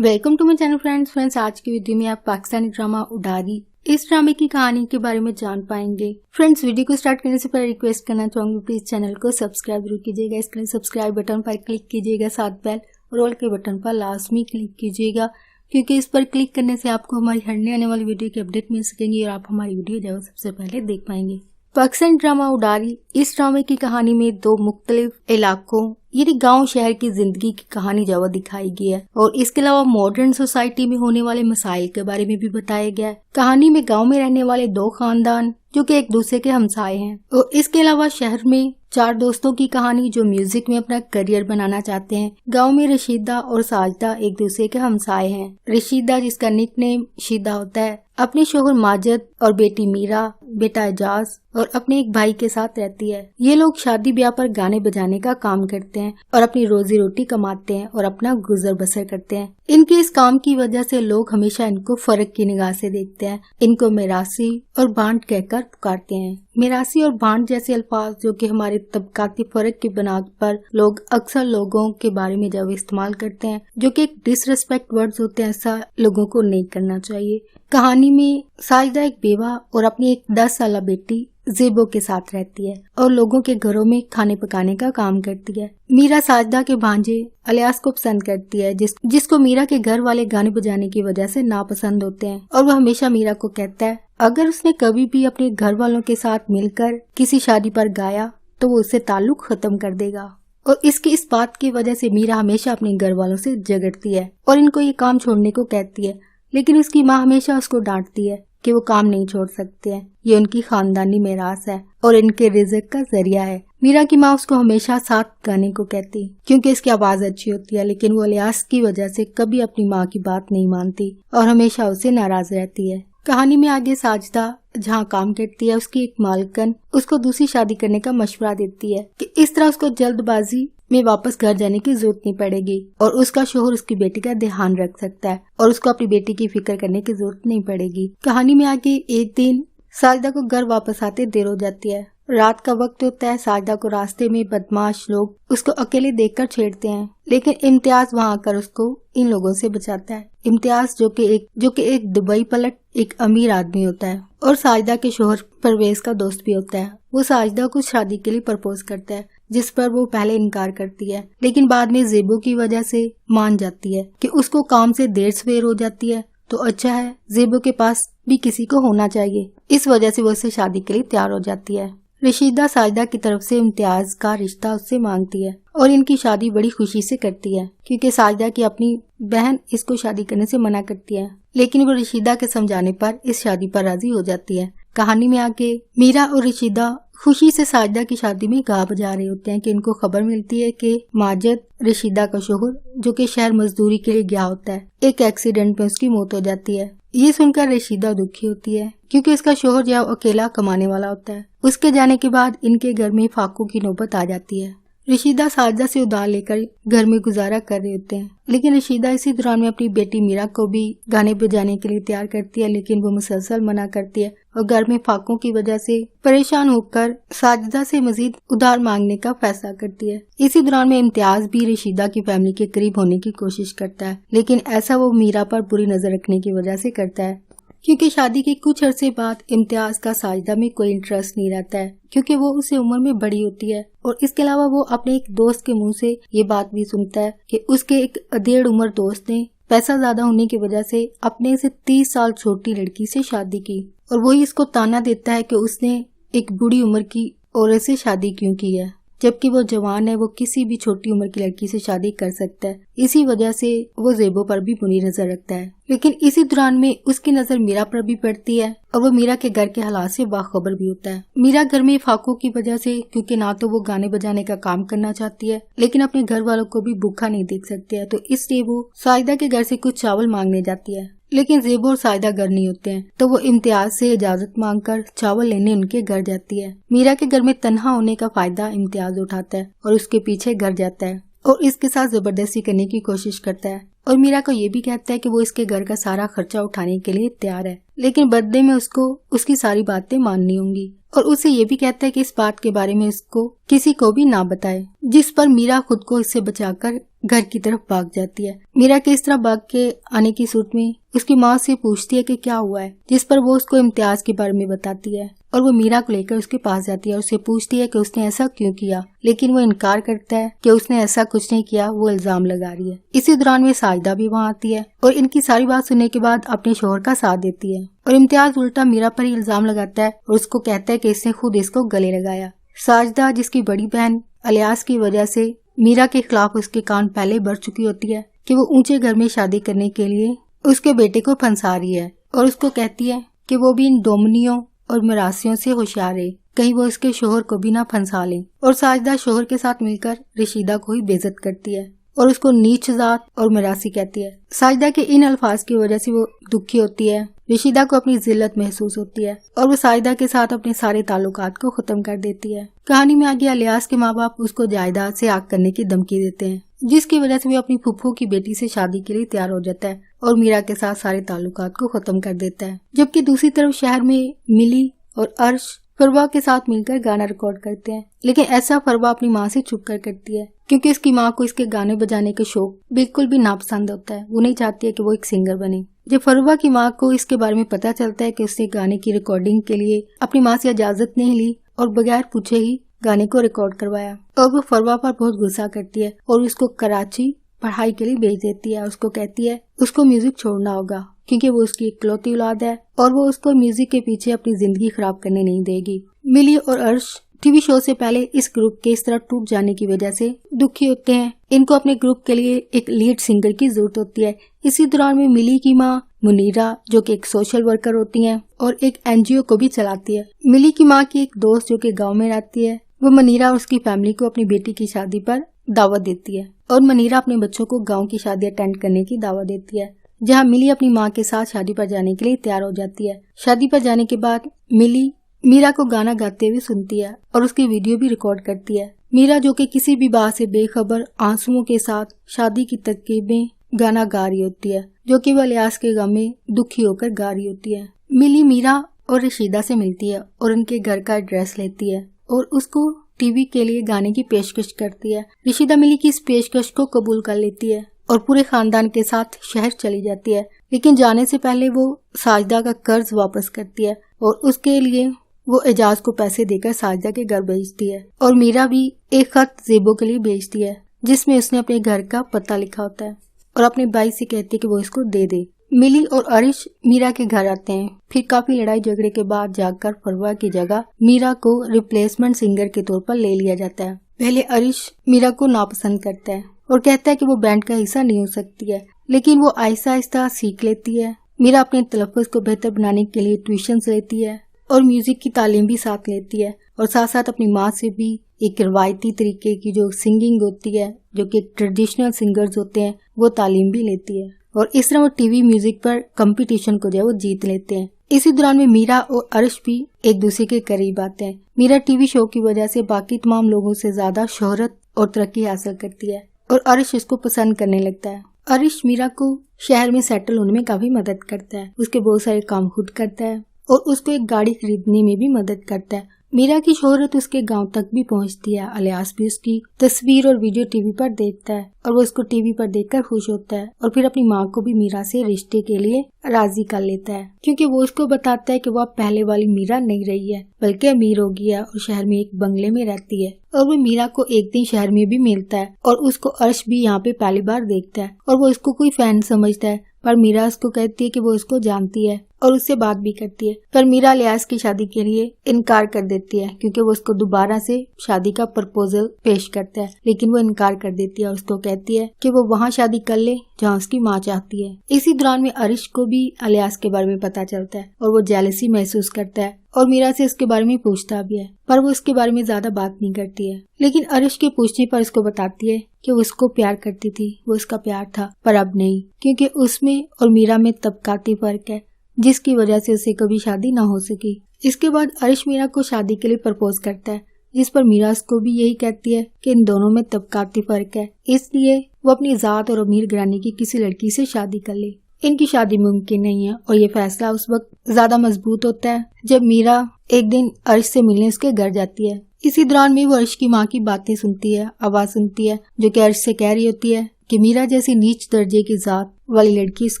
Welcome to my channel friends. आज की video में आप पाकिस्तानी ड्रामा उडारी इस ड्रामे की कहानी के बारे में जान पाएंगे। फ्रेंड्स, वीडियो को स्टार्ट करने से पहले रिक्वेस्ट करना चाहूंगी, प्लीज चैनल को सब्सक्राइब जरूर कीजिएगा। इसके लिए सब्सक्राइब बटन पर क्लिक कीजिएगा, साथ बेल और ऑल के बटन पर लाजमी क्लिक कीजिएगा, क्योंकि इस पर क्लिक करने से आपको हमारी हटने आने वाली वीडियो की अपडेट मिल सकेंगी और आप हमारी वीडियो जो सबसे पहले देख पाएंगे। पाकिस्तानी ड्रामा उडारी इस ड्रामे की कहानी में दो मुख्तलिफ इलाकों यानी गांव शहर की जिंदगी की कहानी जो दिखाई गई है और इसके अलावा मॉडर्न सोसाइटी में होने वाले मसाइल के बारे में भी बताया गया है। कहानी में गांव में रहने वाले दो खानदान जो कि एक दूसरे के हमसाए हैं और इसके अलावा शहर में चार दोस्तों की कहानी जो म्यूजिक में अपना करियर बनाना चाहते हैं। गांव में रशीदा और साजिदा एक दूसरे के हमसाए हैं। रशीदा, जिसका निक नेम शीदा होता है, अपने शोहर माजिद और बेटी मीरा, बेटा एजाज और अपने एक भाई के साथ रहती है। ये लोग शादी ब्याह पर गाने बजाने का काम करते हैं और अपनी रोजी रोटी कमाते हैं और अपना गुजर बसर करते हैं। इनके इस काम की वजह से लोग हमेशा इनको फर्क की निगाह से देखते हैं। इनको मिरासी और भांड कहकर पुकारते हैं। मिरासी और भांड जैसे अल्फाज जो कि हमारे तबकाती फर्क की बुनियाद पर लोग अक्सर लोगों के बारे में जब इस्तेमाल करते हैं, जो कि एक डिसरिस्पेक्ट वर्ड्स होते हैं, ऐसा लोगों को नहीं करना चाहिए। कहानी में साजिदा एक बेवा और अपनी एक 10 साल बेटी जेबो के साथ रहती है और लोगों के घरों में खाने पकाने का काम करती है। मीरा साजिदा के भांजे अलियास को पसंद करती है, जिसको मीरा के घर वाले गाने बजाने की वजह से नापसंद होते हैं और वह हमेशा मीरा को कहता है अगर उसने कभी भी अपने घर वालों के साथ मिलकर किसी शादी पर गाया तो वो उससे ताल्लुक खत्म कर देगा। और इसकी इस बात की वजह से मीरा हमेशा अपने घर वालों से झगड़ती है और इनको ये काम छोड़ने को कहती है, लेकिन उसकी माँ हमेशा उसको डांटती है कि वो काम नहीं छोड़ सकते हैं। ये उनकी खानदानी मेरास है और इनके रिज़्क का जरिया है। मीरा की माँ उसको हमेशा साथ गाने को कहती क्योंकि इसकी आवाज अच्छी होती है, लेकिन वो अलियास की वजह से कभी अपनी माँ की बात नहीं मानती और हमेशा उसे नाराज रहती है। कहानी में आगे साजिदा जहाँ काम करती है, उसकी एक मालकन उसको दूसरी शादी करने का मशवरा देती है कि इस तरह उसको जल्दबाजी में वापस घर जाने की जरूरत नहीं पड़ेगी और उसका शोहर उसकी बेटी का ध्यान रख सकता है और उसको अपनी बेटी की फिक्र करने की जरूरत नहीं पड़ेगी। कहानी में आगे एक दिन साजिदा को घर वापस आते देर हो जाती है। रात का वक्त होता है। साजिदा को रास्ते में बदमाश लोग उसको अकेले देखकर छेड़ते हैं, लेकिन इम्तियाज वहाँ आकर उसको इन लोगों से बचाता है। इम्तियाज जो कि एक दुबई पलट एक अमीर आदमी होता है और साजिदा के शोहर परवेज का दोस्त भी होता है। वो साजिदा को शादी के लिए प्रपोज करता है, जिस पर वो पहले इनकार करती है, लेकिन बाद में जेबो की वजह से मान जाती है कि उसको काम से देर सवेर हो जाती है, तो अच्छा है जेबो के पास भी किसी को होना चाहिए। इस वजह से वो उससे शादी के लिए तैयार हो जाती है। रशीदा साजिदा की तरफ से इम्तियाज का रिश्ता उससे मांगती है और इनकी शादी बड़ी खुशी से करती है, क्योंकि साजिदा की अपनी बहन इसको शादी करने से मना करती है, लेकिन वो रशीदा के समझाने पर इस शादी पर राजी हो जाती है। कहानी में आगे मीरा और रशीदा खुशी से साजिदा की शादी में गा बजा रहे होते हैं कि इनको खबर मिलती है कि माजिद, रशीदा का शोहर, जो कि शहर मजदूरी के लिए गया होता है, एक एक्सीडेंट में उसकी मौत हो जाती है। ये सुनकर रशीदा दुखी होती है क्योंकि उसका शोहर जो अकेला कमाने वाला होता है। उसके जाने के बाद इनके घर में फाकों की नौबत आ जाती है। रशीदा साजिदा से उधार लेकर घर में गुजारा कर रहे होते हैं, लेकिन रशीदा इसी दौरान में अपनी बेटी मीरा को भी गाने बजाने के लिए तैयार करती है, लेकिन वो मुसलसल मना करती है और घर में फाकों की वजह से परेशान होकर साजिदा से मजीद उधार मांगने का फैसला करती है। इसी दौरान में इम्तियाज भी रशीदा की फैमिली के करीब होने की कोशिश करता है, लेकिन ऐसा वो मीरा पर बुरी नजर रखने की वजह से करता है, क्योंकि शादी के कुछ अरसे बाद इम्तियाज का साजिदा में कोई इंटरेस्ट नहीं रहता है, क्योंकि वो उसे उम्र में बड़ी होती है और इसके अलावा वो अपने एक दोस्त के मुंह से ये बात भी सुनता है कि उसके एक 1.5 उम्र दोस्त ने पैसा ज्यादा होने की वजह से अपने से 30 साल छोटी लड़की से शादी की और वही इसको ताना देता है कि उसने एक बुरी उम्र की औरत से शादी क्यों की है, जबकि वो जवान है, वो किसी भी छोटी उम्र की लड़की से शादी कर सकता है। इसी वजह से वो जेबो पर भी बुरी नजर रखता है, लेकिन इसी दौरान में उसकी नजर मीरा पर भी पड़ती है और वो मीरा के घर के हालात से बाखबर भी होता है। मीरा घर में फाकों की वजह से, क्योंकि ना तो वो गाने बजाने का काम करना चाहती है, लेकिन अपने घर वालों को भी भूखा नहीं देख सकती है, तो इसलिए वो साजिदा के घर से कुछ चावल मांगने जाती है, लेकिन जेबो और साजिदा घर नहीं होते हैं, तो वो इम्तियाज से इजाजत मांगकर चावल लेने उनके घर जाती है। मीरा के घर में तन्हा होने का फायदा इम्तियाज उठाता है और उसके पीछे घर जाता है और इसके साथ जबरदस्ती करने की कोशिश करता है और मीरा को ये भी कहता है कि वो इसके घर का सारा खर्चा उठाने के लिए तैयार है, लेकिन बदले में उसको उसकी सारी बातें माननी होंगी। और उसे ये भी कहता है कि इस बात के बारे में उसको किसी को भी ना बताए, जिस पर मीरा खुद को इससे बचाकर घर की तरफ भाग जाती है। मीरा के इस तरह भाग के आने की सूरत में उसकी माँ से पूछती है कि क्या हुआ है, जिस पर वो उसको इम्तियाज के बारे में बताती है और वो मीरा को लेकर उसके पास जाती है और उससे पूछती है कि उसने ऐसा क्यों किया, लेकिन वो इनकार करता है कि उसने ऐसा कुछ नहीं किया, वो इल्जाम लगा रही है। इसी दौरान में साजिदा भी वहाँ आती है और इनकी सारी बात सुनने के बाद अपने शोहर का साथ देती है और इम्तियाज उल्टा मीरा पर ही इल्जाम लगाता है और उसको कहता है कि इसने खुद इसको गले लगाया। साजिदा, जिसकी बड़ी बहन अलियास की वजह से मीरा के खिलाफ उसके कान पहले बढ़ चुकी होती है कि वो ऊंचे घर में शादी करने के लिए उसके बेटे को फंसा रही है और उसको कहती है कि वो भी इन डोमनियों और मरासियों से होशियार है, कहीं वो उसके शोहर को भी ना फंसा ले। और साजिदा शोहर के साथ मिलकर रशीदा को ही बेइज्जत करती है और उसको नीच जात और मरासी कहती है। साजिदा के इन अल्फाज की वजह से वो दुखी होती है। रशीदा को अपनी जिल्लत महसूस होती है और वो साजिदा के साथ अपने सारे ताल्लुकात को खत्म कर देती है। कहानी में आगे अलियास के माँ बाप उसको जायदाद से आग करने की धमकी देते हैं, जिसकी वजह से वो अपनी फुफ्फू की बेटी से शादी के लिए तैयार हो जाता है और मीरा के साथ सारे ताल्लुकात को खत्म कर देता है। जबकि दूसरी तरफ शहर में मिली और अर्श फरवा के साथ मिलकर गाना रिकॉर्ड करते हैं, लेकिन ऐसा फरवा अपनी माँ से छुप कर करती है क्योंकि उसकी माँ को इसके गाने बजाने के शौक बिल्कुल भी नापसंद होता है। वो नहीं चाहती है कि वो एक सिंगर बने। जब फरवा की माँ को इसके बारे में पता चलता है कि उसने गाने की रिकॉर्डिंग के लिए अपनी माँ से इजाजत नहीं ली और बगैर पूछे ही गाने को रिकॉर्ड करवाया, और वो फरवा पर बहुत गुस्सा करती है और उसको कराची पढ़ाई के लिए भेज देती है। उसको कहती है उसको म्यूजिक छोड़ना होगा क्योंकि वो उसकी इकलौती औलाद है और वो उसको म्यूजिक के पीछे अपनी जिंदगी खराब करने नहीं देगी। मिली और अर्श टीवी शो से पहले इस ग्रुप के इस तरह टूट जाने की वजह से दुखी होते हैं। इनको अपने ग्रुप के लिए एक लीड सिंगर की जरूरत होती है। इसी दौरान में मिली की माँ मुनीरा, जो कि एक सोशल वर्कर होती हैं और एक एनजीओ को भी चलाती है। मिली की माँ की एक दोस्त जो कि गांव में रहती है, वो मनीरा और उसकी फैमिली को अपनी बेटी की शादी पर दावत देती है और मनीरा अपने बच्चों को गांव की शादी अटेंड करने की दावत देती है, जहां मिली अपनी माँ के साथ शादी पर जाने के लिए तैयार हो जाती है। शादी पर जाने के बाद मिली मीरा को गाना गाते हुए सुनती है और उसकी वीडियो भी रिकॉर्ड करती है। मीरा, जो कि किसी भी बात से बेखबर, आंसुओं के साथ शादी की तरकीबें गाना गा रही होती है, जो कि वो अलियास के गम में दुखी होकर गा रही होती है। मिली मीरा और रशीदा से मिलती है और उनके घर का एड्रेस लेती है और उसको टीवी के लिए गाने की पेशकश करती है। रशीदा मिली की इस पेशकश को कबूल कर लेती है और पूरे खानदान के साथ शहर चली जाती है, लेकिन जाने से पहले वो साजिदा का कर्ज वापस करती है और उसके लिए वो एजाज को पैसे देकर साजिदा के घर भेजती है। और मीरा भी एक खत ज़ेबो के लिए भेजती है जिसमें उसने अपने घर का पता लिखा होता है और अपने भाई से कहती है कि वो इसको दे दे। मिली और अरिश मीरा के घर आते हैं। फिर काफी लड़ाई झगड़े के बाद जाकर फरवा की जगह मीरा को रिप्लेसमेंट सिंगर के तौर पर ले लिया जाता है। पहले अरिश मीरा को नापसंद करता है और कहता है कि वो बैंड का हिस्सा नहीं हो सकती है, लेकिन वो आहिस्ता आहिस्ता सीख लेती है। मीरा अपने तलफ़्फ़ुज़ को बेहतर बनाने के लिए ट्यूशन्स लेती है और म्यूजिक की तालीम भी साथ लेती है और साथ साथ अपनी माँ से भी एक रिवायती तरीके की जो सिंगिंग होती है, जो कि ट्रेडिशनल सिंगर्स होते हैं, वो तालीम भी लेती है और इस तरह वो टीवी म्यूजिक पर कंपटीशन को जो है वो जीत लेते हैं। इसी दौरान में मीरा और अर्श भी एक दूसरे के करीब आते हैं। मीरा टीवी शो की वजह से बाकी तमाम लोगों से ज्यादा शोहरत और तरक्की हासिल करती है और अर्श इसको पसंद करने लगता है। अर्श मीरा को शहर में सेटल होने में काफी मदद करता है, उसके बहुत सारे काम खुद करता है और उसको एक गाड़ी खरीदने में भी मदद करता है। मीरा की शोहरत उसके गांव तक भी पहुंचती है। अलियास भी उसकी तस्वीर और वीडियो टीवी पर देखता है और वो उसको टीवी पर देखकर खुश होता है और फिर अपनी माँ को भी मीरा से रिश्ते के लिए राजी कर लेता है, क्योंकि वो उसको बताता है कि वो अब पहले वाली मीरा नहीं रही है बल्कि अमीर हो गई है और शहर में एक बंगले में रहती है। और वो मीरा को एक दिन शहर में भी मिलता है और उसको अर्श भी यहाँ पे पहली बार देखता है और वो इसको कोई फैन समझता है, पर मीरा उसको कहती है कि वो उसको जानती है और उससे बात भी करती है। पर मीरा अलियास की शादी के लिए इनकार कर देती है क्योंकि वो उसको दोबारा से शादी का प्रपोजल पेश करता है, लेकिन वो इनकार कर देती है और उसको कहती है कि वो वहाँ शादी कर ले जहाँ उसकी माँ चाहती है। इसी दौरान में अरिश को भी अलियास के बारे में पता चलता है और वो जेलसी महसूस करता है और मीरा से उसके बारे में पूछता भी है, पर वो उसके बारे में ज्यादा बात नहीं करती है। लेकिन अरिश के पूछने पर उसको बताती है कि वो उसको प्यार करती थी, वो उसका प्यार था, पर अब नहीं, क्योंकि उसमें और मीरा में तबकाती फर्क है जिसकी वजह से उसे कभी शादी ना हो सकी। इसके बाद अरिश मीरा को शादी के लिए प्रपोज करता है, जिस पर मीरा उसको भी यही कहती है कि इन दोनों में तबकाती फर्क है, इसलिए वो अपनी ज़ात और अमीर घराने की किसी लड़की से शादी कर ले। इनकी शादी मुमकिन नहीं है और ये फैसला उस वक्त ज्यादा मजबूत होता है जब मीरा एक दिन अर्श से मिलने उसके घर जाती है। इसी दौरान में वो अर्श की माँ की बातें सुनती है, आवाज सुनती है जो कि अर्श से कह रही होती है कि मीरा जैसी नीच दर्जे की जात वाली लड़की इस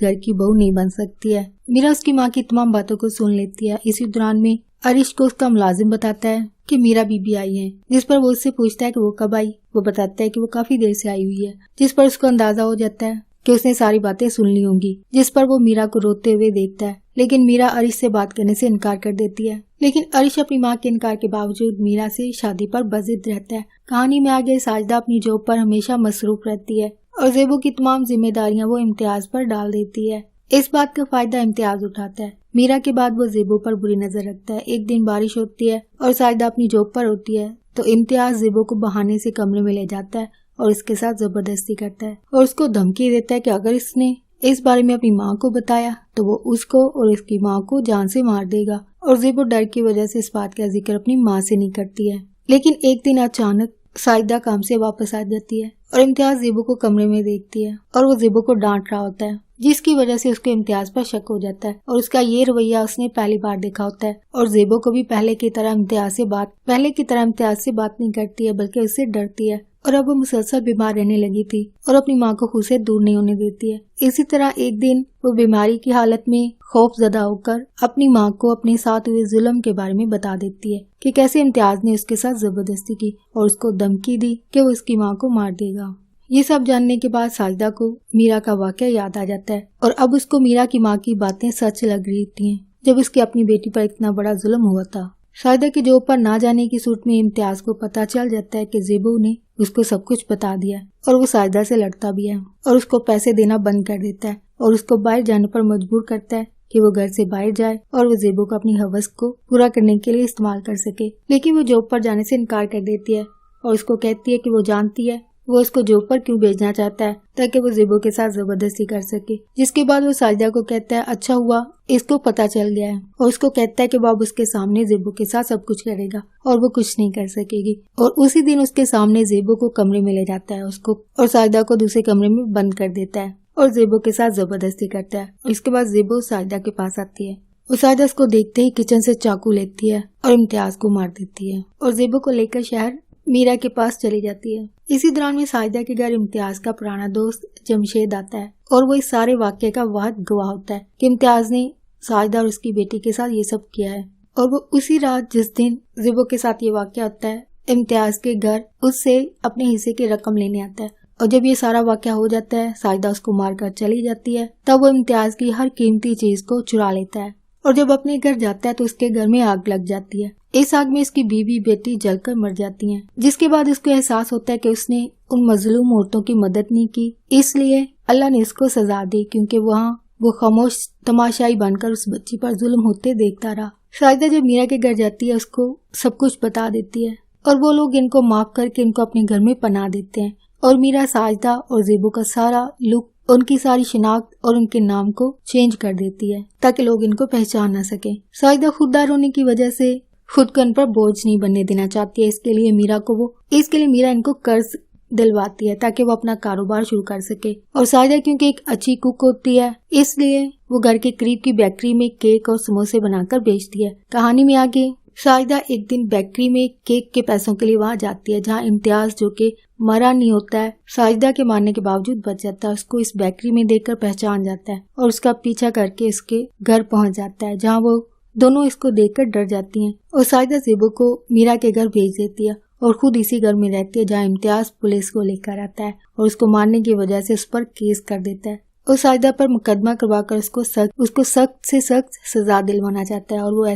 घर की बहू नहीं बन सकती है। मीरा उसकी माँ की तमाम बातों को सुन लेती है। इसी दौरान में अर्श को उसका मुलाजिम बताता है कि मीरा बीबी आई है, जिस पर वो उससे पूछता है कि वो कब आई। वो बताता है कि वो काफी देर से आई हुई है, जिस पर उसको अंदाजा हो जाता है कि उसने सारी बातें सुन ली होंगी। जिस पर वो मीरा को रोते हुए देखता है, लेकिन मीरा अर्श से बात करने से इनकार कर देती है। लेकिन अर्श अपनी माँ के इनकार के बावजूद मीरा से शादी पर बजिद रहता है। कहानी में आगे साजिदा अपनी जॉब पर हमेशा मसरूफ रहती है और ज़ेबो की तमाम जिम्मेदारियां वो इम्तियाज पर डाल देती है। इस बात का फायदा इम्तियाज उठाता है। मीरा के बाद वो ज़ेबो पर बुरी नजर रखता है। एक दिन बारिश होती है और साजिदा अपनी जॉब पर होती है तो इम्तियाज ज़ेबो को बहाने से कमरे में ले जाता है और इसके साथ जबरदस्ती करता है और उसको धमकी देता है कि अगर इसने इस बारे में अपनी माँ को बताया तो वो उसको और उसकी माँ को जान से मार देगा। और ज़ेबो डर की वजह से इस बात का जिक्र अपनी माँ से नहीं करती है। लेकिन एक दिन अचानक साजिदा काम से वापस आ जाती है और इम्तियाज ज़ेबो को कमरे में देखती है और वो ज़ेबो को डांट रहा होता है, जिसकी वजह से उसको इम्तियाज पर शक हो जाता है और उसका ये रवैया उसने पहली बार देखा होता है। और ज़ेबो को भी पहले की तरह इम्तियाज से बात नहीं करती है, बल्कि उससे डरती है। और अब वो मुसलसल बीमार रहने लगी थी और अपनी माँ को खुद से दूर नहीं होने देती है। इसी तरह एक दिन वो बीमारी की हालत में खौफजदा होकर अपनी माँ को अपने साथ हुए जुल्म के बारे में बता देती है कि कैसे इम्तियाज ने उसके साथ जबरदस्ती की और उसको धमकी दी कि वो उसकी माँ को मार देगा। ये सब जानने के बाद साजिदा को मीरा का वाकया याद आ जाता है और अब उसको मीरा की माँ की बातें सच लग रही थी जब उसकी अपनी बेटी पर इतना बड़ा जुल्म हुआ था। साजिदा की जॉब पर ना जाने की सूरत में इम्तियाज को पता चल जाता है कि ज़ेबो ने उसको सब कुछ बता दिया और वो साजिदा से लड़ता भी है और उसको पैसे देना बंद कर देता है और उसको बाहर जाने पर मजबूर करता है कि वो घर से बाहर जाए और वो ज़ेबो को अपनी हवस को पूरा करने के लिए इस्तेमाल कर सके। लेकिन वो जॉब पर जाने से इनकार कर देती है और उसको कहती है कि वो जानती है वो उसको जॉब पर क्यों भेजना चाहता है, ताकि वो ज़ेबो के साथ जबरदस्ती कर सके। जिसके बाद वो साजिदा को कहता है अच्छा हुआ इसको पता चल गया है और उसको कहता है कि वो अब उसके सामने ज़ेबो के साथ सब कुछ करेगा और वो कुछ नहीं कर सकेगी। और उसी दिन उसके सामने ज़ेबो को कमरे में ले जाता है उसको और साजिदा को दूसरे कमरे में बंद कर देता है और ज़ेबो के साथ जबरदस्ती करता है। और इसके बाद ज़ेबो साजिदा के पास आती है। वो साजिदा उसको देखते ही किचन से चाकू लेती है और इम्तियाज को मार देती है और ज़ेबो को लेकर शहर मीरा के पास चली जाती है। इसी दौरान में साजिदा के घर इम्तियाज का पुराना दोस्त जमशेद आता है और वो इस सारे वाक़ये का वाहिद गवाह होता है कि इम्तियाज ने साजिदा और उसकी बेटी के साथ ये सब किया है। और वो उसी रात जिस दिन ज़ेबो के साथ ये वाक़या होता है इम्तियाज के घर उससे अपने हिस्से की रकम लेने आता है। और जब ये सारा वाक़या हो जाता है साजिदा उसको मार कर चली जाती है। तब वो इम्तियाज की हर कीमती चीज को चुरा लेता है और जब अपने घर जाता है तो उसके घर में आग लग जाती है। इस आग में उसकी बीवी बेटी जलकर मर जाती हैं। जिसके बाद उसको एहसास होता है कि उसने उन मजलूम औरतों की मदद नहीं की, इसलिए अल्लाह ने उसको सजा दी, क्योंकि वहाँ वो खामोश तमाशाई बनकर उस बच्ची पर जुल्म होते देखता रहा। साजिदा जब मीरा के घर जाती है उसको सब कुछ बता देती है और वो लोग इनको माफ करके इनको अपने घर में पनाह देते हैं। और मीरा साजिदा और ज़ेबो का सारा लुक, उनकी सारी शिनाख्त और उनके नाम को चेंज कर देती है ताकि लोग इनको पहचान न सके। साजिदा खुददार होने की वजह से खुद को इन पर बोझ नहीं बनने देना चाहती है। इसके लिए मीरा इनको कर्ज दिलवाती है ताकि वो अपना कारोबार शुरू कर सके। और साजिदा क्योंकि एक अच्छी कुक होती है इसलिए वो घर के करीब की बेकरी में केक और समोसे बनाकर बेचती है। कहानी में आगे साजिदा एक दिन बेकरी में केक के पैसों के लिए वहाँ जाती है, जहाँ इम्तियाज जो कि मरा नहीं होता है साजिदा के मारने के बावजूद बच जाता है। उसको इस बेकरी में देखकर पहचान जाता है और उसका पीछा करके इसके घर पहुँच जाता है, जहाँ वो दोनों इसको देखकर डर जाती हैं। और साजिदा ज़ेबो को मीरा के घर भेज देती है और खुद इसी घर में रहती है, जहाँ इम्तियाज पुलिस को लेकर आता है और उसको मारने की वजह से उस पर केस कर देता है और साजिदा पर मुकदमा करवाकर उसको सख्त से सख्त सजा दिलवाना चाहता है। और वो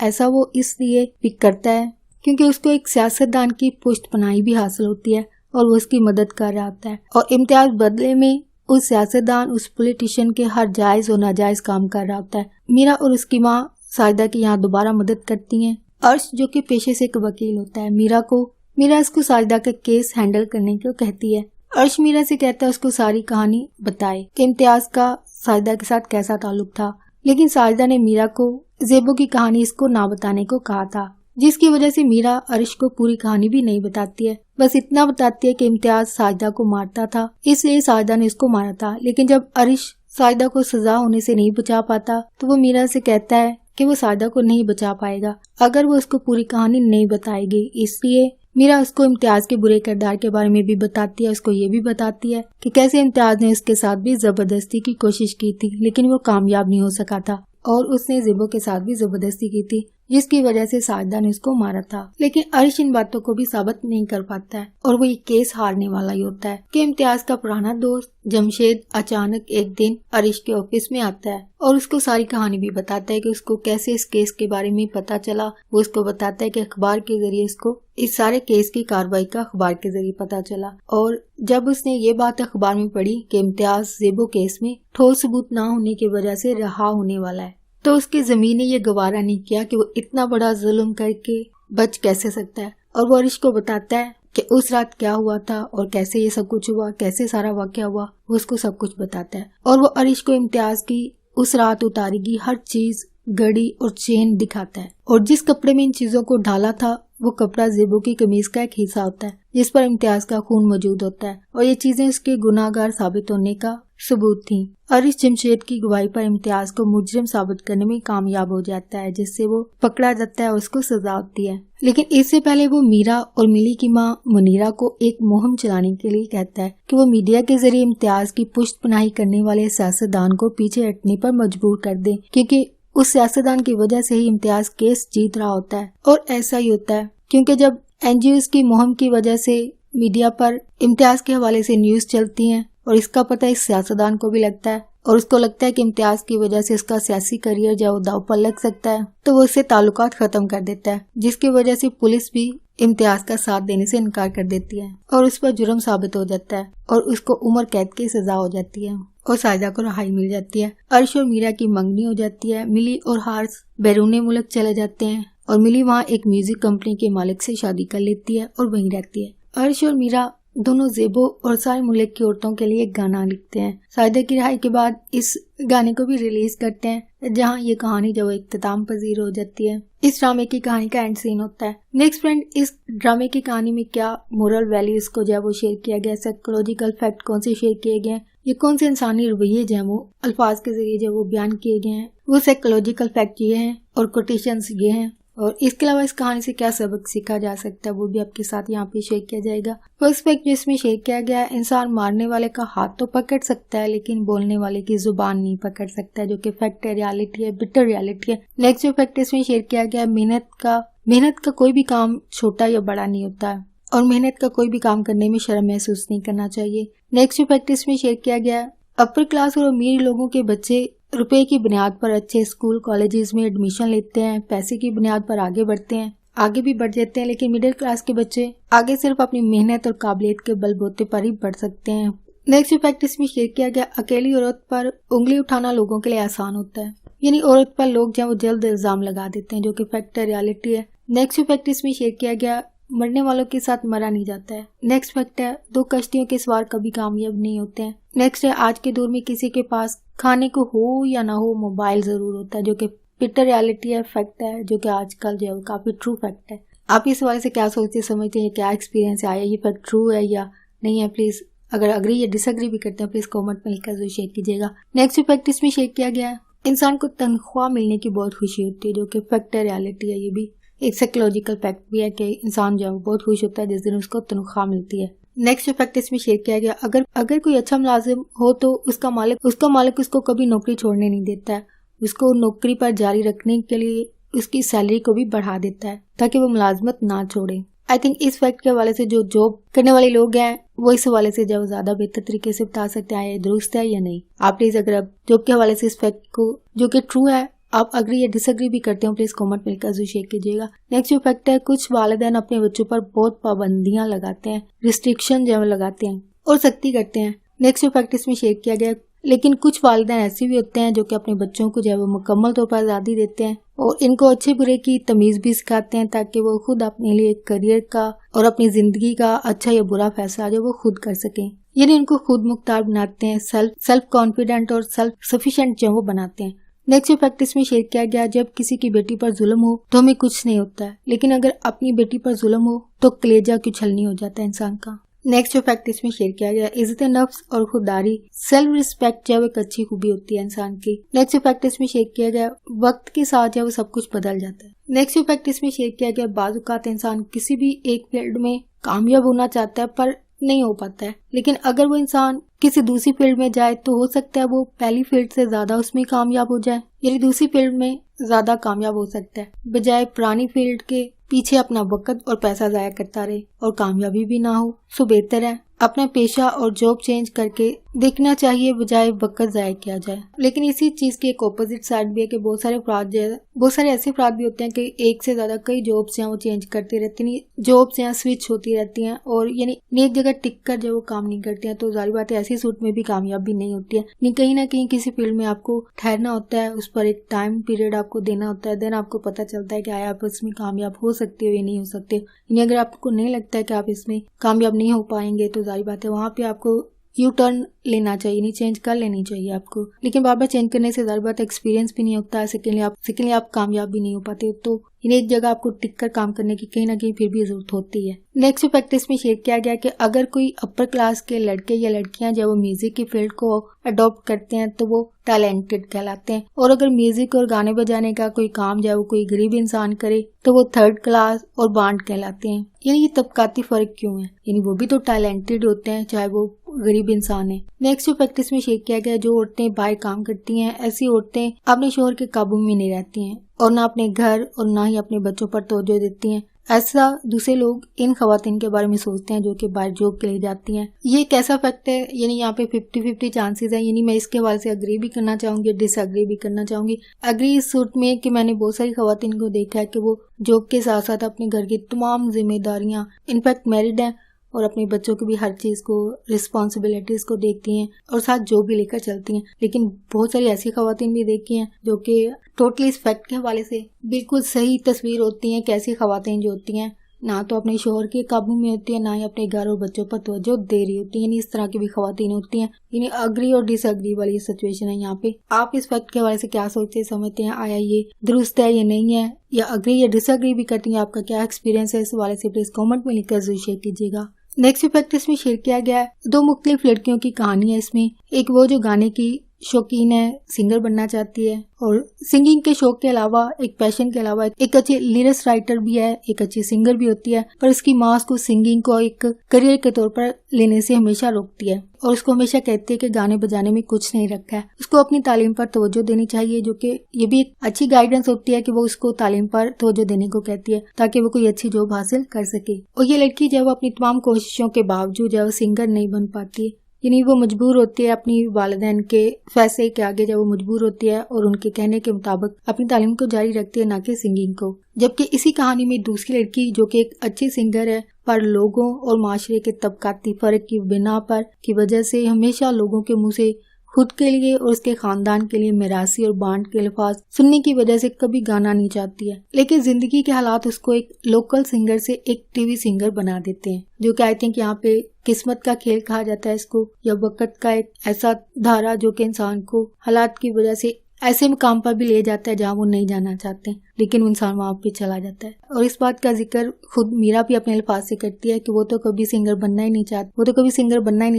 ऐसा वो इसलिए पिक करता है क्योंकि उसको एक सियासतदान की पुष्टपनाही भी हासिल होती है और वो उसकी मदद कर रहा होता है। और इम्तियाज बदले में उस सियासतदान, उस पॉलिटिशियन के हर जायज और नाजायज काम कर रहा होता है। मीरा और उसकी माँ साजिदा की यहाँ दोबारा मदद करती हैं। अर्श जो कि पेशे से एक वकील होता है, मीरा इसको साजिदा का केस हैंडल करने को कहती है। अर्श मीरा से कहता है उसको सारी कहानी बताए कि इम्तियाज का साजिदा के साथ कैसा ताल्लुक था, लेकिन साजिदा ने मीरा को ज़ेबो की कहानी इसको ना बताने को कहा था। जिसकी वजह से मीरा अरिश को पूरी कहानी भी नहीं बताती है, बस इतना बताती है कि इम्तियाज साजिदा को मारता था, इसलिए साजिदा ने उसको मारा था। लेकिन जब अरिश साजिदा को सजा होने से नहीं बचा पाता तो वो मीरा से कहता है कि वो साजिदा को नहीं बचा पाएगा अगर वो उसको पूरी कहानी नहीं बताएगी। इसलिए मीरा उसको इम्तियाज के बुरे किरदार के बारे में भी बताती है, उसको ये भी बताती है कि कैसे इम्तियाज ने उसके साथ भी जबरदस्ती की कोशिश की थी लेकिन वो कामयाब नहीं हो सका था, और उसने ज़ेबो के साथ भी जबरदस्ती की थी जिसकी वजह से साजिदा ने उसको मारा था। लेकिन अरिश इन बातों को भी साबित नहीं कर पाता है और वो ये केस हारने वाला ही होता है कि इम्तियाज का पुराना दोस्त जमशेद अचानक एक दिन अरिश के ऑफिस में आता है और उसको सारी कहानी भी बताता है कि उसको कैसे इस केस के बारे में पता चला। वो उसको बताता है कि अखबार के जरिए उसको इस सारे केस की कार्रवाई का अखबार के जरिए पता चला, और जब उसने ये बात अखबार में पढ़ी कि इम्तियाज ज़ेबो केस में ठोस सबूत न होने की वजह से रहा होने वाला है, तो उसकी ज़मीन ने ये गवारा नहीं किया कि वो इतना बड़ा जुल्म करके बच कैसे सकता है। और वो अरिश को बताता है कि उस रात क्या हुआ था और कैसे ये सब कुछ हुआ, कैसे सारा वाकया हुआ, वो उसको सब कुछ बताता है। और वो अरिश को इम्तियाज की उस रात उतारी गई हर चीज, घड़ी और चेन दिखाता है, और जिस कपड़े में इन चीजों को ढाला था वो कपड़ा ज़ेबो की कमीज का एक हिस्सा होता है जिस पर इम्तियाज का खून मौजूद होता है, और ये चीजें उसके गुनाहगार साबित होने का सबूत थी। अरिश जमशेद की गवाही पर इम्तियाज को मुजरिम साबित करने में कामयाब हो जाता है, जिससे वो पकड़ा जाता है और उसको सजा होती है। लेकिन इससे पहले वो मीरा और मिली की मां मुनीरा को एक मुहिम चलाने के लिए कहता है कि वो मीडिया के जरिए इम्तियाज की पुष्टपनाही करने वाले सियासतदान को पीछे हटने पर मजबूर कर दे, क्योंकि उस सियासतदान की वजह से ही इम्तियाज केस जीत रहा होता है। और ऐसा ही होता है क्योंकि जब एनजीओ की मुहिम की वजह से मीडिया पर इम्तियाज के हवाले से न्यूज चलती हैं और इसका पता इस सियासतदान को भी लगता है और उसको लगता है कि इम्तियाज की वजह से उसका सियासी करियर जो दांव पर लग सकता है, तो वो इससे ताल्लुकात खत्म कर देता है, जिसकी वजह से पुलिस भी इम्तियाज का साथ देने से इनकार कर देती है और उस पर जुर्म साबित हो जाता है और उसको उम्र कैद की सजा हो जाती है और साजिदा को रहाई मिल जाती है। अरिश और मीरा की मंगनी हो जाती है। मिली और हारिस बैरून मुल्क चले जाते हैं और मिली वहाँ एक म्यूजिक कंपनी के मालिक से शादी कर लेती है और वहीं रहती है। अरिश और मीरा दोनों ज़ेबो और सारे मुल्क की औरतों के लिए एक गाना लिखते हैं। साजिदा की रिहाई के बाद इस गाने को भी रिलीज करते हैं, जहां ये कहानी जो इख्तिताम पजीर हो जाती है। इस ड्रामे की कहानी का एंड सीन होता है। नेक्स्ट फ्रेंड, इस ड्रामे की कहानी में क्या मोरल वैल्यूज को जो है वो शेयर किया गया, साइकोलॉजिकल फैक्ट कौन से शेयर किए गए हैं, ये कौन से इंसानी रवैये जो है वो अल्फाज के जरिए जो वो बयान किए गए हैं, वो साइकोलॉजिकल फैक्ट ये हैं और कोटेशंस ये हैं, और इसके अलावा इस कहानी से क्या सबक सीखा जा सकता है वो भी आपके साथ यहाँ पे शेयर किया जाएगा। फर्स्ट फैक्ट जो इसमें शेयर किया गया है, इंसान मारने वाले का हाथ तो पकड़ सकता है लेकिन बोलने वाले की जुबान नहीं पकड़ सकता, जो कि फैक्ट है, रियलिटी है, बिटर रियलिटी है। नेक्स्ट जो फैक्ट इसमें शेयर किया गया है, मेहनत का कोई भी काम छोटा या बड़ा नहीं होता है और मेहनत का कोई भी काम करने में शर्म महसूस नहीं करना चाहिए। नेक्स्ट जो फैक्ट इसमें शेयर किया गया है, अपर क्लास और अमीर लोगों के बच्चे रुपए की बुनियाद पर अच्छे स्कूल कॉलेजेस में एडमिशन लेते हैं, पैसे की बुनियाद पर आगे बढ़ते हैं, आगे भी बढ़ जाते हैं, लेकिन मिडिल क्लास के बच्चे आगे सिर्फ अपनी मेहनत और काबिलियत के बलबूते पर ही बढ़ सकते हैं। नेक्स्ट फैक्ट इसमें शेयर किया गया, अकेली औरत पर उंगली उठाना लोगों के लिए आसान होता है, यानी औरत पर लोग जब वो जल्द इल्जाम लगा देते हैं, जो कि फैक्ट है, रियलिटी है। नेक्स्ट फैक्ट इसमें शेयर किया गया, मरने वालों के साथ मरा नहीं जाता है। नेक्स्ट फैक्ट है, दो कश्तियों के सवार कभी कामयाब नहीं होते हैं। नेक्स्ट है, आज के दौर में किसी के पास खाने को हो या ना हो मोबाइल जरूर होता है, जो कि पिटर रियलिटी है, फैक्ट है, जो कि आजकल जो है काफी ट्रू फैक्ट है। आप इस हवाले से क्या सोचते समझते हैं, क्या एक्सपीरियंस आया, ये फैक्ट ट्रू है या नहीं है? प्लीज अगर अग्री या डिसएग्री भी करते हैं प्लीज कमेंट में लिखकर जरूर शेयर कीजिएगा। नेक्स्ट फैक्ट इसमें शेयर किया गया है, इंसान को तनख्वाह मिलने की बहुत खुशी होती है, जो कि फैक्ट है, रियलिटी है। ये भी एक साइकोलॉजिकल फैक्ट भी है कि इंसान जो है बहुत खुश होता है जिस दिन उसको तनख्वाह मिलती है। नेक्स्ट फैक्ट इसमें शेयर किया गया, अगर कोई अच्छा मुलाजिम हो तो उसका मालिक उसको कभी नौकरी छोड़ने नहीं देता है, उसको नौकरी पर जारी रखने के लिए उसकी सैलरी को भी बढ़ा देता है ताकि वो मुलाजमत ना छोड़े। आई थिंक इस फैक्ट के हवाले से जो जॉब करने वाले लोग हैं वो इस हवाले से जब ज्यादा बेहतर तरीके से बता सकते हैं ये दुरुस्त है या नहीं। आप प्लीज अगर आप जॉब के हवाले से इस फैक्ट को जो कि ट्रू है आप अग्री या डिसएग्री भी करते हो प्लीज कमेंट में लिखकर शेयर कीजिएगा। नेक्स्ट जो फैक्ट है, कुछ वालिदैन अपने बच्चों पर बहुत पाबंदियां लगाते हैं, रिस्ट्रिक्शन जो लगाते हैं और सख्ती करते हैं। नेक्स्ट जो फैक्ट इसमें शेयर किया गया, लेकिन कुछ वालिदैन ऐसे भी होते हैं जो कि अपने बच्चों को जो है वो मुकम्मल तौर पर आज़ादी देते हैं और इनको अच्छे बुरे की तमीज भी सिखाते हैं ताकि वो खुद अपने लिए करियर का और अपनी जिंदगी का अच्छा या बुरा फैसला जो वो खुद कर सकें, यानी उनको खुद मुख्तार बनाते हैं, सेल्फ कॉन्फिडेंट और सेल्फ सफिशिएंट जो वो बनाते हैं। नेक्स्ट फैक्ट इसमें शेयर किया गया, जब किसी की बेटी पर जुल्म हो तो हमें कुछ नहीं होता है, लेकिन अगर अपनी बेटी पर जुल्म हो तो कलेजा की छलनी हो जाता है इंसान का। नेक्स्ट जो फैक्ट इसमें शेयर किया गया, इज्जत नफ्स और खुददारी, सेल्फ रिस्पेक्ट जो है एक अच्छी खूबी होती है इंसान की। नेक्स्ट जो फैक्ट इसमें शेयर किया गया, वक्त के साथ जो है वो सब कुछ बदल जाता है। नेक्स्ट जो फैक्ट इसमें शेयर किया गया, बाज़ औक़ात इंसान किसी भी एक फील्ड में कामयाब होना चाहता है पर नहीं हो पाता है, लेकिन अगर वो इंसान किसी दूसरी फील्ड में जाए तो हो सकता है वो पहली फील्ड से ज्यादा उसमें कामयाब हो जाए, यानी दूसरी फील्ड में ज्यादा कामयाब हो सकता है, बजाय पुरानी फील्ड के पीछे अपना वक्त और पैसा जाया करता रहे और कामयाबी भी ना हो। सो बेहतर है अपना पेशा और जॉब चेंज करके देखना चाहिए, बजाय वक्त जाया किया जाए। लेकिन इसी चीज की एक ऑपोजिट साइड भी है कि बहुत सारे ऐसे अफराद भी होते हैं कि एक से ज्यादा कई जॉब्स हैं वो चेंज करते रहते हैं, जॉब्स यहाँ स्विच होती रहती हैं और यानी एक जगह टिक कर जब वो काम नहीं करते हैं तो जाहिर बात है ऐसी सूट में भी कामयाबी नहीं होती है। नहीं, कहीं ना कहीं किसी फील्ड में आपको ठहरना होता है, उस पर एक टाइम पीरियड आपको देना होता है, देन आपको पता चलता है कि आया आप इसमें कामयाब हो सकते हो या नहीं हो सकते। यानी अगर आपको नहीं लगता है कि आप इसमें कामयाब नहीं हो पाएंगे तो जाहिर बात है वहाँ पे आपको यू टर्न लेना चाहिए, नहीं चेंज कर लेनी चाहिए आपको। लेकिन बार बार चेंज करने से जाहिर बात एक्सपीरियंस भी नहीं होता है, सेकेंडली आप कामयाब भी नहीं हो पाते, तो एक जगह आपको टिक कर काम करने की कहीं ना कहीं फिर भी जरूरत होती है। नेक्स्ट प्रैक्टिस में शेयर किया गया कि अगर कोई अपर क्लास के लड़के या लड़कियां जब वो म्यूजिक की फील्ड को अडॉप्ट करते हैं तो वो टैलेंटेड कहलाते हैं, और अगर म्यूजिक और गाने बजाने का कोई काम जो है वो कोई गरीब इंसान करे तो वो थर्ड क्लास और बांड कहलाते हैं। यानी ये तबकाती फर्क क्यों है, यानी वो भी तो टैलेंटेड होते हैं चाहे वो गरीब इंसान है। नेक्स्ट प्रैक्टिस में शेयर किया गया, जो औरतें बाहर काम करती हैं ऐसी औरतें अपने शोहर के काबू में नहीं रहती हैं और ना अपने घर और ना ही अपने बच्चों पर तवज्जो देती हैं। ऐसा दूसरे लोग इन खवातीन के बारे में सोचते हैं जो कि बाहर जॉब के लिए जाती हैं। ये एक ऐसा फैक्ट है, यानी यहाँ पे 50-50 चांसेस है, यानी मैं इसके हवाले से अग्री भी करना चाहूंगी, डिसअग्री भी करना चाहूंगी। अग्री इस सूट में कि मैंने बहुत सारी खवातीन को देखा है कि वो जॉब के साथ साथ अपने घर की तमाम जिम्मेदारियां, इनफैक्ट मैरिड हैं और अपने बच्चों की भी हर चीज को, रिस्पॉन्सिबिलिटीज को देखती हैं और साथ जॉब भी लेकर चलती हैं। लेकिन बहुत सारी ऐसी खवातीन भी देखी हैं जो कि टोटली इस फैक्ट के हवाले से बिल्कुल सही तस्वीर होती हैं। कैसी खवातीन जो होती हैं ना तो अपने शोहर के काबू में होती है, ना ही अपने घर और बच्चों पर तवज्जो दे रही होती है, यानी इस तरह की भी खवातीन होती हैं। यानी अग्री और डिसअग्री वाली सिचुएशन है यहाँ पे। आप इस फैक्ट के हवाले से क्या सोचते समझते हैं, आया ये दुरुस्त है या नहीं है, या अग्री या डिसअग्री भी करती हैं, आपका क्या एक्सपीरियंस है इस हवाले से प्लीज कॉमेंट में लिखकर जरूर शेयर कीजिएगा। नेक्स्ट फैक्ट इसमें शेयर किया गया है, दो मुख्तलिफ लड़कियों की कहानी है इसमें। एक वो जो गाने की शौकीन है, सिंगर बनना चाहती है और सिंगिंग के शौक के अलावा, एक पैशन के अलावा एक अच्छी लिरिक्स राइटर भी है, एक अच्छी सिंगर भी होती है, पर उसकी माँ उसको सिंगिंग को एक करियर के तौर पर लेने से हमेशा रोकती है और उसको हमेशा कहती है कि गाने बजाने में कुछ नहीं रखा है, उसको अपनी तालीम पर तवज्जो देनी चाहिए, जो कि ये भी एक अच्छी गाइडेंस होती है कि वो उसको तालीम पर तवज्जो देने को कहती है ताकि वो कोई अच्छी जॉब हासिल कर सके। और ये लड़की जब अपनी तमाम कोशिशों के बावजूद जब सिंगर नहीं बन पाती, यानी वो मजबूर होती है अपनी वालिदैन के फैसले के आगे, जब वो मजबूर होती है और उनके कहने के मुताबिक अपनी तालीम को जारी रखती है, ना कि सिंगिंग को। जबकि इसी कहानी में दूसरी लड़की जो कि एक अच्छी सिंगर है पर लोगों और माशरे के तबकाती फर्क की बिना पर की वजह से हमेशा लोगों के मुंह से खुद के लिए और उसके खानदान के लिए मिरासी और बांड के अल्फाज सुनने की वजह से कभी गाना नहीं चाहती है, लेकिन जिंदगी के हालात उसको एक लोकल सिंगर से एक टीवी सिंगर बना देते हैं, जो कि आई थिंक यहाँ पे किस्मत का खेल कहा जाता है इसको, या वक्त का एक ऐसा धारा जो कि इंसान को हालात की वजह से ऐसे मुकाम पर भी ले जाता है जहाँ वो नहीं जाना चाहते, लेकिन इंसान वहाँ पे चला जाता है। और इस बात का जिक्र खुद मीरा भी अपने अल्फाज से करती है कि वो तो कभी सिंगर बनना ही नहीं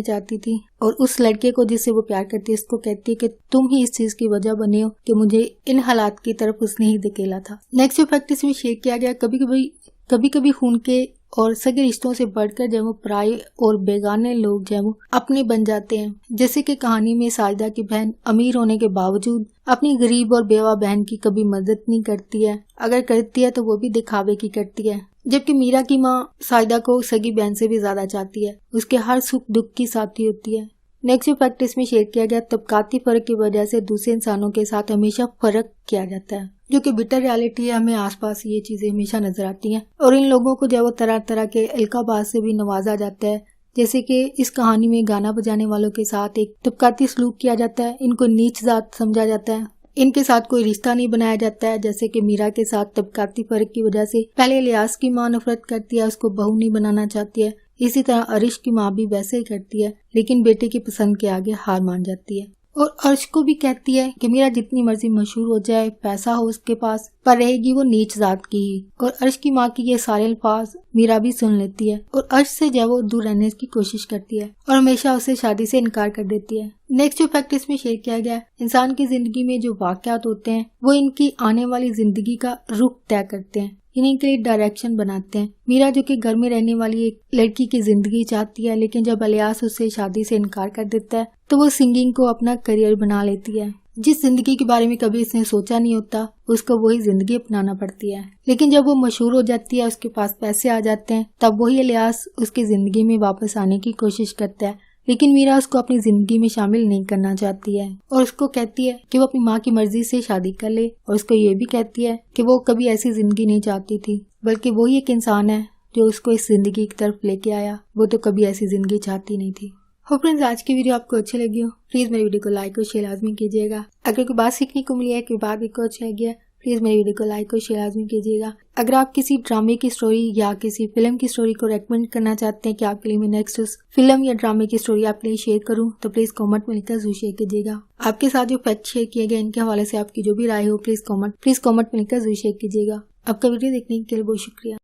चाहती थी, और उस लड़के को जिससे वो प्यार करती है उसको कहती है कि तुम ही इस चीज की वजह बने हो कि मुझे इन हालात की तरफ उसने ही धकेला था। नेक्स्ट प्रैक्टिस में शेयर किया गया, कभी कभी खून के और सगे रिश्तों से बढ़कर जब वो पराये और बेगाने लोग जब वो अपने बन जाते हैं, जैसे कि कहानी में साजिदा की बहन अमीर होने के बावजूद अपनी गरीब और बेवा बहन की कभी मदद नहीं करती है, अगर करती है तो वो भी दिखावे की करती है। जबकि मीरा की माँ साजिदा को सगी बहन से भी ज्यादा चाहती है, उसके हर सुख दुख की साथी होती है। नेक्स्ट प्रैक्टिस में शेयर किया गया, तबकाती फर्क की वजह से दूसरे इंसानों के साथ हमेशा फर्क किया जाता है, जो कि बिटर रियलिटी है। हमें आसपास ये चीजें हमेशा नजर आती हैं और इन लोगों को जब वो तरह तरह के अलकाबाज से भी नवाजा जाता है, जैसे कि इस कहानी में गाना बजाने वालों के साथ एक तबकाती सलूक किया जाता है, इनको नीच जात समझा जाता है, इनके साथ कोई रिश्ता नहीं बनाया जाता है। जैसे कि मीरा के साथ तबकाती फर्क की वजह से पहले लियास की माँ नफरत करती है, उसको बहू नहीं बनाना चाहती है, इसी तरह अरिश की माँ भी वैसे ही करती है, लेकिन बेटे की पसंद के आगे हार मान जाती है। और अर्श को भी कहती है कि मीरा जितनी मर्जी मशहूर हो जाए, पैसा हो उसके पास, पर रहेगी वो नीच जात की ही। और अर्श की माँ की ये सारे अल्फाज मीरा भी सुन लेती है और अर्श से जो वो दूर रहने की कोशिश करती है और हमेशा उसे शादी से इनकार कर देती है। नेक्स्ट जो फैक्ट इसमें शेयर किया गया, इंसान की जिंदगी में जो वाकयात होते हैं वो इनकी आने वाली जिंदगी का रुख तय करते हैं, इन्हीं के लिए डायरेक्शन बनाते हैं। मीरा जो कि घर में रहने वाली एक लड़की की जिंदगी चाहती है, लेकिन जब इलियास उससे शादी से इनकार कर देता है तो वो सिंगिंग को अपना करियर बना लेती है। जिस जिंदगी के बारे में कभी इसने सोचा नहीं होता, उसको वही जिंदगी अपनाना पड़ती है। लेकिन जब वो मशहूर हो जाती है, उसके पास पैसे आ जाते हैं, तब वही इलियास उसकी जिंदगी में वापस आने की कोशिश करता है। लेकिन मीरा उसको अपनी जिंदगी में शामिल नहीं करना चाहती है और उसको कहती है कि वो अपनी माँ की मर्जी से शादी कर ले, और उसको ये भी कहती है कि वो कभी ऐसी जिंदगी नहीं चाहती थी, बल्कि वही एक इंसान है जो उसको इस जिंदगी की तरफ लेके आया। वो तो कभी ऐसी जिंदगी चाहती नहीं थी। होप फ्रेंड्स, आज की वीडियो आपको अच्छी लगी हो, प्लीज मेरी वीडियो को लाइक और शेयर लाजमी कीजिएगा। अगर कोई बात सीखने को मिली है, कोई बात आपको अच्छी लगी है, प्लीज मेरी वीडियो को लाइक और शेयर लाजमी कीजिएगा। अगर आप किसी ड्रामे की स्टोरी या किसी फिल्म की स्टोरी को रेकमेंड करना चाहते हैं कि आपके लिए मैं नेक्स्ट फिल्म या ड्रामे की स्टोरी आपके लिए शेयर करूं, तो प्लीज कमेंट में लिखकर जरूर शेयर कीजिएगा। आपके साथ जो फैक्ट शेयर किए गए इनके हवाले से आपकी जो भी राय हो, प्लीज कमेंट में लिखकर जरूर शेयर कीजिएगा। आपका वीडियो देखने के लिए बहुत शुक्रिया।